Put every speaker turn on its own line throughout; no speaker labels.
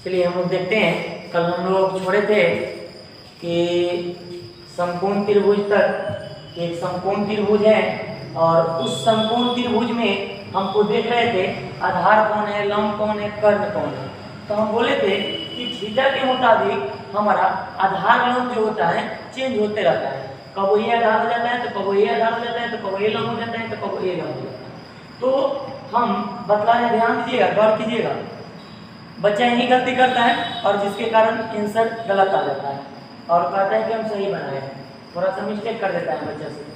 चलिए हम लोग देखते हैं, कल हम लोग छोड़े थे कि समकोण त्रिभुज तक एक समकोण त्रिभुज है और उस समकोण त्रिभुज में हमको देख रहे थे आधार कौन है, लंब कौन है, कर्ण कौन है। तो हम बोले थे कि थीटा के मुताबिक हमारा आधार लंब जो होता है चेंज होते रहता है। कब ये आधार हो जाता है तो कब ये आधार हो जाता है, तो कब ये लंब हो जाता है, तो कब ये लंब हो जाता है। तो हम बतला रहे, ध्यान दीजिएगा, गौर कीजिएगा। बच्चा यही गलती करता है और जिसके कारण आंसर गलत आ जाता है और कहता है कि हम सही बनाए हैं, थोड़ा सा मिस्टेक कर देता है बच्चा से।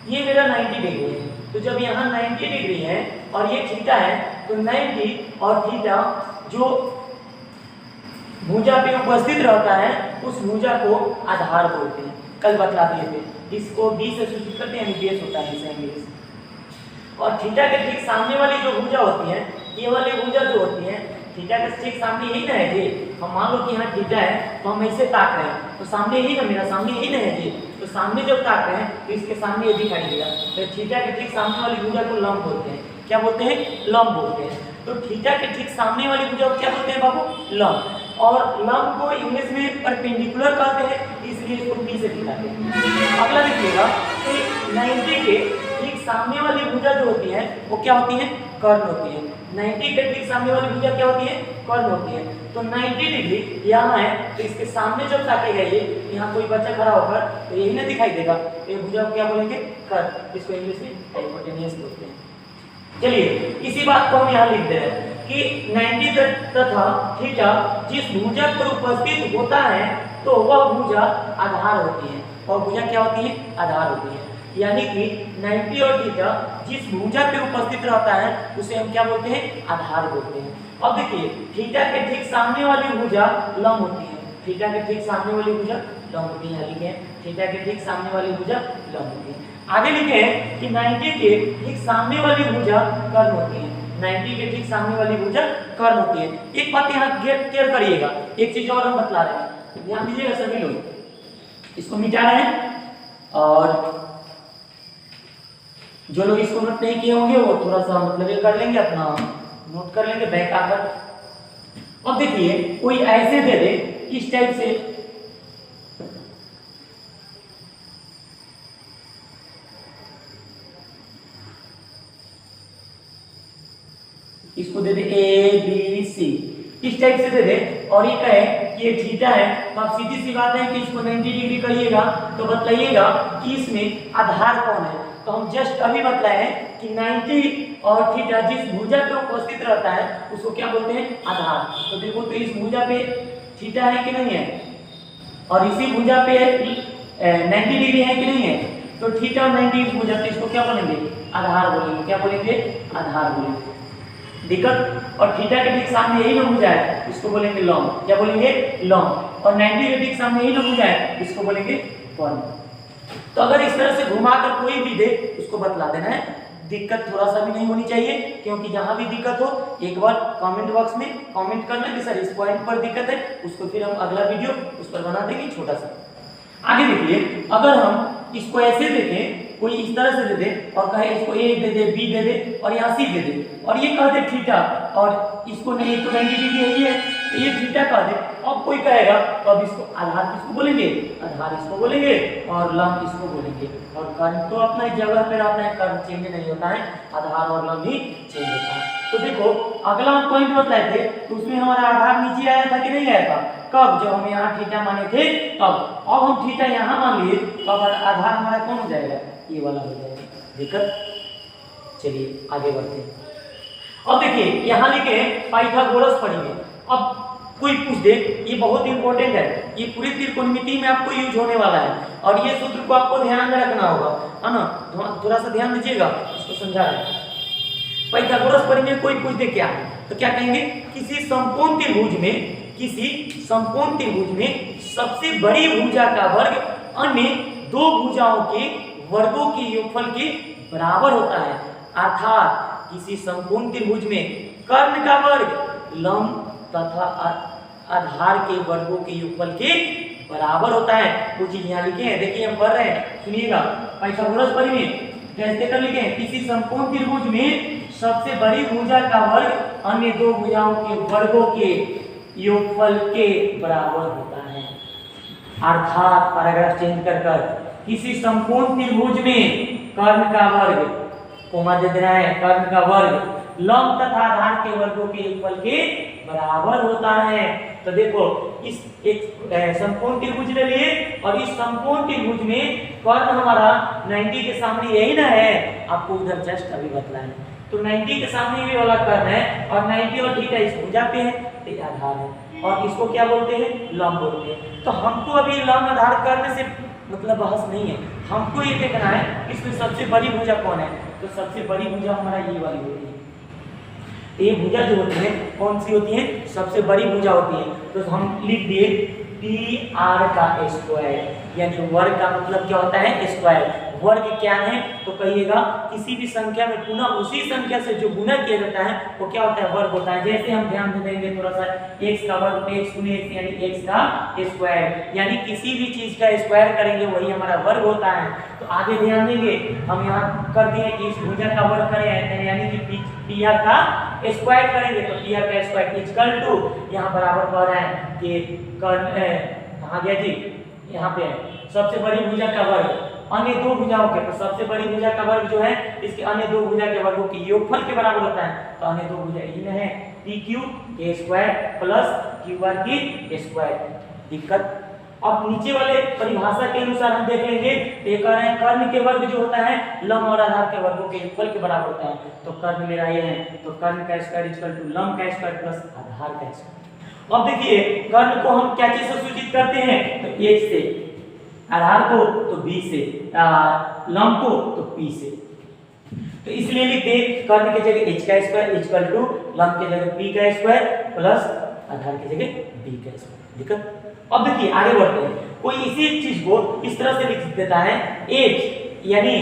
ये मेरा 90 डिग्री है, तो जब यहाँ 90 डिग्री है और ये थीटा है तो 90 और थीटा जो भुजा पे उपस्थित रहता है उस भुजा को आधार बोलते हैं। कल बतला दिए थे, इसको बी से सूचित करते हैं, बेस होता है इसे इंग्लिश। और थीटा के ठीक सामने वाली जो भुजा होती है, ये वाली भुजा जो होती है थीटा के ठीक सामने यही ना है जी। हम मान लो कि यहाँ थीटा है तो हम ऐसे ताक रहे हैं तो सामने यही ना, मेरा सामने यही ना है जी। तो सामने जब ताक रहे हैं तो इसके सामने ये दिखाई देगा, तो थीटा के ठीक सामने वाली भुजा को लंब बोलते हैं। क्या बोलते हैं? लंब बोलते हैं। तो थीटा के ठीक सामने वाली भुजा को क्या बोलते हैं बाबू? लंब। और लंब को इंग्लिश में परपेंडिकुलर कहते हैं, इसलिए इसको पी से दिखाते हैं। अगला देखिएगा कि 90 के ठीक सामने वाली भुजा जो होती है वो क्या होती है? कर्ण होती है। 90 के ठीक सामने वाली भुजा क्या होती है? कर्ण होती है। तो 90 डिग्री यहाँ है तो इसके सामने जब ताकेगा ये, यहाँ कोई बच्चा खड़ा होकर तो यही ना दिखाई देगा, तो ये भुजा को क्या बोलेंगे? कर्ण। इसको इंग्लिश में हाइपोटेन्यूस बोलते हैं। चलिए इसी बात को हम यहाँ लिख दे रहे हैं कि 90 तथा थीटा जिस भुजा पर उपस्थित होता है तो वह भुजा आधार होती है। और भुजा क्या होती है? आधार होती है। यानी कि 90 और थीटा जिस भुजा पे उपस्थित रहता है उसे हम क्या बोलते हैं? आधार बोलते हैं। अब देखिए थीटा के ठीक सामने वाली भुजा लंब होती है। थीटा के ठीक सामने वाली भुजा लंब होती है, लिखे थीटा के ठीक सामने वाली भुजा लंब होती है। आगे लिखे कि 90 के ठीक सामने वाली भुजा कर्ण होती है। 90 के ठीक सामने वाली भुजा कर्ण होती है। एक बात यहाँ क्लियर करिएगा, एक चीज और हम बतला रहे हैं, ध्यान दीजिएगा सभी लोग। इसको मिटा रहे हैं और जो लोग इसको नोट नहीं किए होंगे वो थोड़ा सा मतलब ये कर लेंगे, अपना नोट कर लेंगे बैक आकर। अब देखिए कोई ऐसे दे दे इस टाइप से, इसको दे दे ए बी सी, इस टाइप से दे दे और ये कहे कि ये थीटा है, तो आप सीधी सी बात है कि इसको 90 डिग्री करिएगा तो बतलाइएगा कि इसमें आधार कौन है। तो हम जस्ट अभी बतलाए हैं कि 90 और थीटा जिस भुजा पे उपस्थित रहता है उसको क्या बोलते हैं? आधार। तो देखो तो इस भुजा पे थीटा है कि नहीं है, और इसी भुजा पे 90 डिग्री है कि नहीं है, तो थीटा और 90 इस भुजा पे, इसको क्या बोलेंगे? आधार बोलेंगे। क्या बोलेंगे? आधार बोलेंगे। दिक्कत? और थीटा के ठीक सामने यही लंब भुजा है, इसको बोलेंगे लंब। क्या बोलेंगे? लंब। और 90 के ठीक सामने यही लंब भुजा है, इसको बोलेंगे कर्ण। तो अगर इस तरह से घुमाकर कोई भी दे उसको बतला देना है, दिक्कत थोड़ा सा भी नहीं होनी चाहिए, क्योंकि जहां भी दिक्कत हो एक बार कमेंट बॉक्स में कमेंट करना कि सर इस पॉइंट पर दिक्कत है, उसको फिर हम अगला वीडियो उस पर बना देंगे छोटा सा। आगे देखिए, अगर हम इसको ऐसे देखें, कोई इस तरह से दे दे और कहे इसको ए दे दे, बी दे दे और यहाँ सी दे दे, और ये कह दे थीटा और इसको नहीं तो 90 डिग्री है ये, तो ये थीटा कह दे। अब कोई कहेगा तो अब इसको आधार किसको बोलेंगे? आधार इसको बोलेंगे और लंब इसको बोलेंगे। और कर्ण तो अपना जगह पे रहता है, कर्ण चेंज नहीं होता है, आधार और लंब ही चेंज होता है। तो देखो अगला हम पॉइंट बताए थे तो उसमें हमारा आधार नीचे आया था कि नहीं आया था? कब? जब हम यहाँ थीटा माने थे तब। अब हम थीटा यहाँ मान लिए तो अब आधार हमारा कौन हो जाएगा? ये वाला हो जाएगा। दिक्कत? चलिए आगे बढ़ते हैं। अब देखिए यहाँ लिखे पाइथागोरस पढ़ेंगे। अब कोई पूछ दे, ये बहुत इंपॉर्टेंट है, ये पूरी त्रिकोणमिति में आपको यूज होने वाला है और ये सूत्र को आपको ध्यान में रखना होगा, है ना? थोड़ा सा ध्यान दीजिएगा, इसको समझा रहे हैं। पाइथागोरस पढ़ेंगे, कोई पूछ दे क्या तो क्या कहेंगे? किसी समकोण त्रिभुज में सबसे बड़ी भुजा का वर्ग अन्य दो भुजाओं के वर्गों के योगफल के बराबर होता है। अर्थात किसी समकोण त्रिभुज में कर्ण का वर्ग लंब तथा आधार के वर्गों के योगफल के बराबर होता है। कुछ चीज यहाँ लिखे हैं, देखिए हम पढ़ रहे हैं, सुनिएगा। पाइथागोरस पढ़ेंगे कैसे कर लिखे हैं? किसी समकोण त्रिभुज में सबसे बड़ी भुजा का वर्ग अन्य दो भुजाओं के वर्गों के योगफल के बराबर होता है। अर्थात पैराग्राफ चेंज कर कर किसी समकोण त्रिभुज में कर्ण का वर्ग, कोमा दे देना है, कर्ण का वर्ग लंब तथा आधार के वर्गों के योगफल के बराबर होता है। तो देखो इस एक समकोण त्रिभुज ले लिए और इस समकोण त्रिभुज में कर्ण हमारा 90 के सामने यही ना है, आपको उधर जस्ट अभी बतलाएं। तो 90 के सामने ये वाला कर्ण है और 90 और थीटा इस भुजा पे है, तो ये आधार है और इसको क्या बोलते हैं, लंब बोलते हैं। तो हमको अभी लंब आधार कर्ण से मतलब बहस नहीं है, हमको ये देखना है इसमें सबसे बड़ी भुजा कौन है। तो सबसे बड़ी भुजा हमारा ये वाली होती है। ये भुजा जो होती है कौन सी होती है, सबसे बड़ी भुजा होती है। तो हम लिख दिए पी आर का स्क्वायर, यानी वर्ग का मतलब क्या होता है, स्क्वायर। वर्ग क्या है तो कहिएगा किसी भी संख्या में पुनः उसी संख्या से जो गुणा किया जाता है वो क्या होता है, वर्ग होता है। जैसे हम ध्यान दे देंगे थोड़ा सा, x का वर्ग x गुने x यानी x का स्क्वायर, यानी किसी भी चीज का स्क्वायर करेंगे वही हमारा वर्ग होता है। तो आगे ध्यान देंगे हम यहाँ कर दिए कि इस भुजा का वर्ग करें यानी कि पी आर का स्क्वायर करेंगे। तो पी आर का स्क्वायर इक्वल टू यहाँ बराबर कर रहा है कि कर्ण कहाँ गया जी, यहाँ पे सबसे बड़ी भुजा का वर्ग अन्य दो भुजाओं के, तो सबसे बड़ी भुजा का वर्ग जो है इसके अन्य दो भुजा के वर्गों के योगफल के बराबर होता है। तो अन्य दो भुजा इनमें है पी क्यू के स्क्वायर प्लस क्यू आर की स्क्वायर। दिक्कत अब नीचे वाले परिभाषा के अनुसार हम देख लेंगे, तो ये कह रहे हैं कर्ण के वर्ग जो होता है लंब और आधार के वर्गों के योगफल के बराबर होता है। तो कर्ण मेरा ये है, तो कर्ण का स्क्वायर इक्वल टू लंब का स्क्वायर प्लस आधार का स्क्वायर। अब देखिए कर्ण को हम क्या चीज से सूचित करते हैं, तो h से, आधार को तो b से, लंब को तो p से। तो इसलिए लिखते हैं कर्ण की जगह h का स्क्वायर इक्वल टू लंब की जगह p का स्क्वायर प्लस आधार की जगह b का स्क्वायर। दिक्कत अब देखिए आगे बढ़ते हैं, कोई इसी चीज को इस तरह से लिख देता है h यानी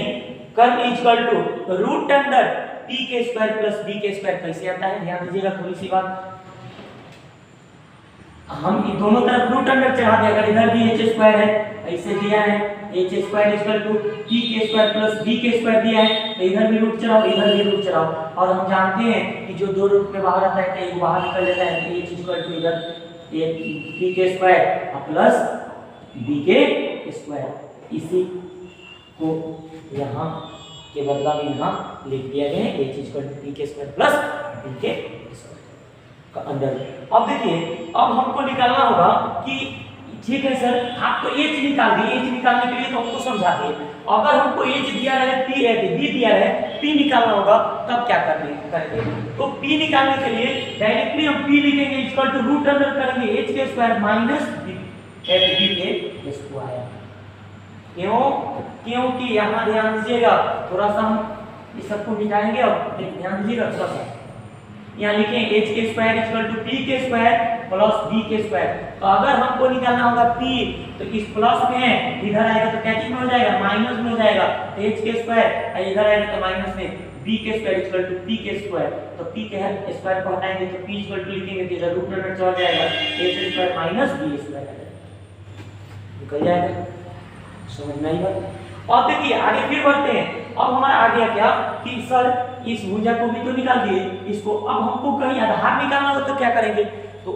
कर्ण equal to root under p के स्क्वायर प्लस b के स्क्वायर। कैसे आता है ध्यान दीजिएगा, थोड़ी सी बात हम दोनों तरफ रूट अंडर चढ़ा दें, अगर इधर भी h स्क्वायर है ऐसे दिया है h square equal to p के स्क्वायर प्लस b के स्क्वायर दिया है, तो इधर भी रूट चढ़ाओ इधर भी रूट चढ़ाओ। और हम जानते हैं कि जो दो रूट में बाहर आता है तो एक बाहर निकल जाता है, तो h इक्वल टू इधर p के स्क्वायर प्लस b के स्क्वायर। इसी को यहाँ के बदला में यहाँ लिख दिया गया है h इक्वल टू p के स्क्वायर प्लस b के स्क्वायर का अंदर। अब देखिए अब हमको निकालना होगा कि ठीक है सर आपको h निकाल दिए, h निकालने के लिए तो हमको समझा दिए, अगर हमको h दिया है p है b दिया है p निकालना होगा तब क्या करेंगे। तो p निकालने के लिए डायरेक्टली हम p लिखेंगे इक्वल टू रूट अंडर करेंगे h के स्क्वायर माइनस b के स्क्वायर। क्यों, क्योंकि यहाँ ध्यान दीजिएगा थोड़ा सा हम इस सबको मिटाएंगे। अब ध्यान दीजिएगा थोड़ा सा, यहाँ लिखें h के स्क्वायर इक्वल टू p के स्क्वायर प्लस b के स्क्वायर। तो अगर हमको निकालना होगा p तो इस प्लस में इधर आएगा तो क्या चीज में हो जाएगा, माइनस में हो जाएगा। तो h के स्क्वायर इधर आएगा तो माइनस में b के स्क्वायर इक्वल टू p के स्क्वायर। तो p के स्क्वायर को हटाएंगे तो p इक्वल टू लिखेंगे तो इधर रूट अंडर चला जाएगा, h square minus b square निकल जाएगा। समझ में आई बात। अब देखिए आगे फिर बढ़ते हैं, अब हमारा आ गया क्या कि सर इस भुजा को भी तो निकाल दिए, इसको अब हमको कहीं आधार निकालना हो तो क्या करेंगे। तो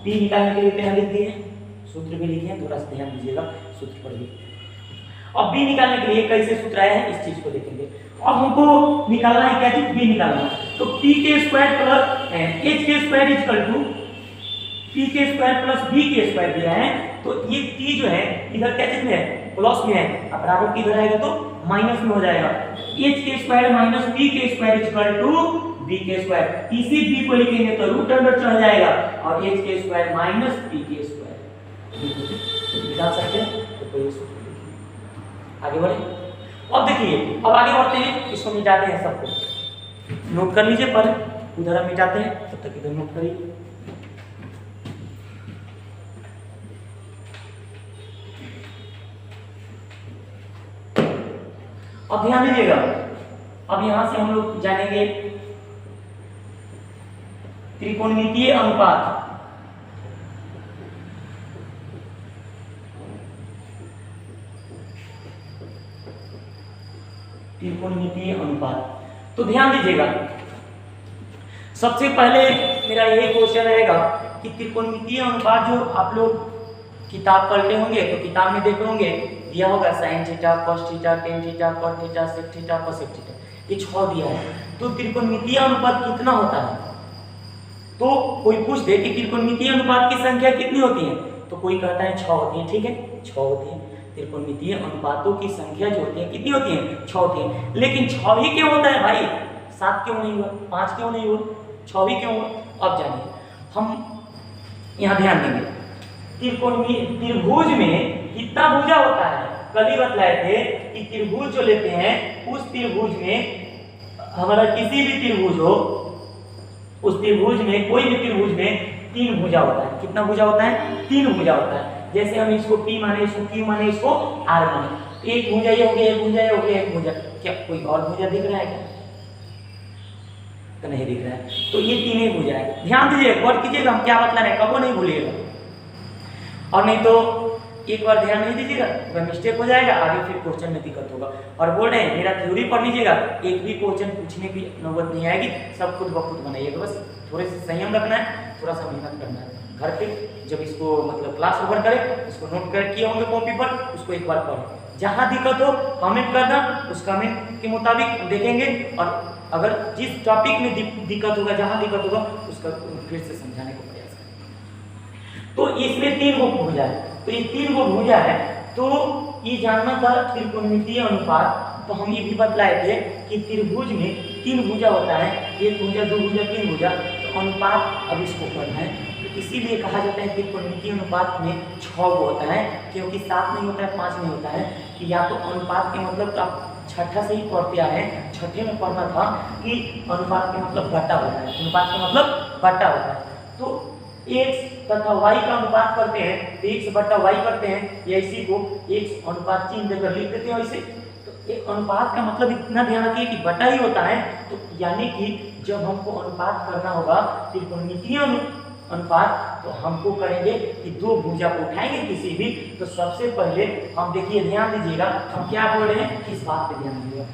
p निकालने के लिए पहले लिख दिए, सूत्र भी लिखे हैं, थोड़ा सा ध्यान दीजिएगा सूत्र पढ़िए। अब b निकालने के लिए कैसे सूत्र आया है इस चीज को देखेंगे। अब हमको निकालना है क्या चीज, b निकालना है। तो p के स्क्वायर प्लस h के स्क्वायर इक्वल टू p के स्क्वायर प्लस b के स्क्वायर दिया है। तो ये p जो है इधर क्या चीज में है, प्लस में है, अब बराबर की इधर आएगा तो माइनस में हो जाएगा। h के स्क्वायर माइनस p के स्क्वायर इक्वल टू b के स्क्वायर। इसी b को लिखेंगे तो रूट अंडर चढ़ जाएगा और h के स्क्वायर माइनस p के स्क्वायर निकाल सकते हैं। तो कोई आगे बढ़े। अब देखिए अब आगे बढ़ते हैं, इसको मिटाते हैं, सबको नोट कर लीजिए, पर उधर हम मिटाते हैं तब तक इधर नोट करिए। अब ध्यान दीजिएगा, अब यहां से हम लोग जानेंगे त्रिकोणमितीय अनुपात। त्रिकोणमितीय अनुपात, तो ध्यान दीजिएगा सबसे पहले मेरा यही क्वेश्चन रहेगा कि त्रिकोणमितीय अनुपात जो आप लोग किताब पढ़ते होंगे तो किताब में देखे होंगे दिया होगा sin theta cos theta tan theta cot theta sec theta cosec theta, ये 6 दिया है। तो त्रिकोणमितीय अनुपात कितना होता है? तो कोई पूछ दे कि त्रिकोणमितीय अनुपात की संख्या कितनी होती है, तो कोई कहता है 6 होती है, ठीक है 6 होती है। त्रिकोणमितीय अनुपातों की संख्या जो होती है कितनी होती है? 6 होती है। लेकिन 6 ही क्यों होता है भाई? 7 क्यों नहीं हुआ, 5 क्यों नहीं हुआ, 6 ही क्यों हुआ? अब जानिए, हम यहाँ ध्यान देंगे त्रिभुज में कितना भुजा होता है। कल ही बतलाए थे कि त्रिभुज जो लेते हैं उस त्रिभुज में हमारा किसी भी त्रिभुज हो, उस त्रिभुज में कोई भी त्रिभुज में 3 भुजा होता है। कितना भुजा होता है? 3 भुजा होता है। जैसे हम इसको P माने, इसको Q माने, इसको R माने, एक भुजा ये हो गया, एक भुजा ये हो गया, एक भुजा। क्या कोई और भुजा दिख रहा है क्या? तो नहीं दिख रहा है। तो ये 3 ही भुजा है। ध्यान दीजिए, गौर कीजिएगा हम क्या बतला रहे हैं, कबो नहीं भूलिएगा। और नहीं तो एक बार ध्यान नहीं दीजिएगा वह मिस्टेक हो जाएगा, आगे फिर क्वेश्चन में दिक्कत होगा। और बोल रहे हैं मेरा थ्योरी पढ़ लीजिएगा, एक भी क्वेश्चन पूछने की नौबत नहीं आएगी, सब खुद ब खुद बनाइएगा। बस थोड़े से संयम रखना है, थोड़ा सा मेहनत करना है। घर पे जब इसको मतलब क्लास ओवर करें, इसको नोट कर किए होंगे कॉपी पर, उसको एक बार पढ़ें। जहाँ दिक्कत हो कमेंट करना, उस कमेंट के मुताबिक देखेंगे। और अगर जिस टॉपिक में दिक्कत होगा, जहाँ दिक्कत होगा उसका फिर से समझाने का प्रयास करें। तो इसमें 3 गो भुजा है, तो ये 3 गो भुजा है। तो ये जानना था त्रिकोणमितीय अनुपात। तो हम ये भी बतलाए थे कि त्रिभुज में 3 भुजा होता है, 1 भुजा 2 भुजा 3 भुजा। तो अनुपात अब इसको पढ़ना है, तो इसीलिए कहा जाता है त्रिकोणमितीय अनुपात में 6 गो होता है, क्योंकि 7 नहीं होता है, 5 नहीं होता है। कि या तो अनुपात के मतलब तो आप छठा से ही पढ़ते आए हैं, छठे में पढ़ना था कि अनुपात के मतलब बट्टा होता है, अनुपात का मतलब बट्टा होता है। तो x तथा y का अनुपात करते हैं तो x बट्टा y करते हैं, या इसी को x अनुपात चिन्ह देकर लिख देते हैं वैसे। तो एक अनुपात का मतलब इतना ध्यान रखिए कि बटा ही होता है। तो यानी कि जब हमको अनुपात करना होगा त्रिकोणमितीय अनुपात, तो हमको करेंगे कि 2 भुजा को उठाएंगे किसी भी। तो सबसे पहले हम देखिए, ध्यान दीजिएगा हम क्या बोल रहे हैं, इस बात पे ध्यान दीजिएगा।